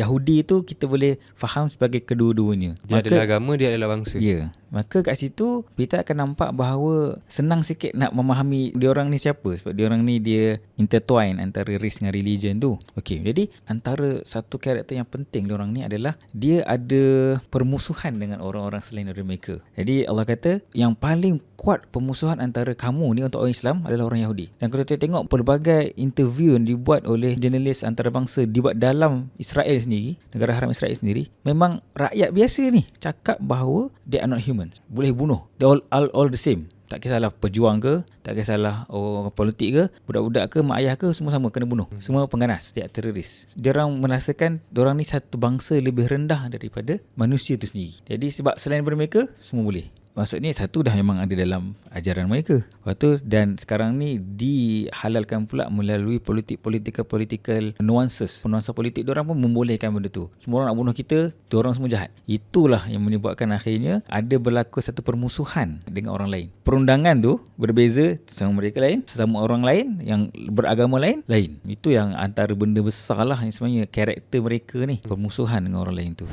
Yahudi tu kita boleh faham sebagai kedua-duanya. Dia adalah agama, dia adalah bangsa. Ya. Maka kat situ kita akan nampak bahawa senang sikit nak memahami diorang ni siapa, sebab diorang ni dia intertwine antara race dengan religion tu. Okey, jadi antara satu karakter yang penting diorang ni adalah dia ada permusuhan dengan orang-orang selain dari mereka. Jadi Allah kata yang paling kuat permusuhan antara kamu ni untuk orang Islam adalah orang Yahudi. Dan kalau kita tengok pelbagai interview yang dibuat oleh jurnalis antarabangsa dibuat dalam Israel sendiri, negara haram Israel sendiri, memang rakyat biasa ni cakap bahawa they are not humans. Boleh bunuh. They all the same. Tak kisahlah pejuang ke, tak kisahlah orang politik ke, budak-budak ke, mak ayah ke, semua sama kena bunuh. Semua pengganas, setiap teroris. Diorang merasakan diorang ni satu bangsa lebih rendah daripada manusia tu sendiri. Jadi sebab selain daripada mereka, semua boleh. Maksudnya satu dah memang ada dalam ajaran mereka. Lepas tu, dan sekarang ni dihalalkan pula melalui political nuances. Nuansa politik diorang pun membolehkan benda tu. Semua orang nak bunuh kita, diorang semua jahat. Itulah yang menyebabkan akhirnya ada berlaku satu permusuhan dengan orang lain. Perundangan tu berbeza sama mereka lain, sesama orang lain yang beragama lain. Itu yang antara benda besar lah yang sebenarnya karakter mereka ni, permusuhan dengan orang lain tu.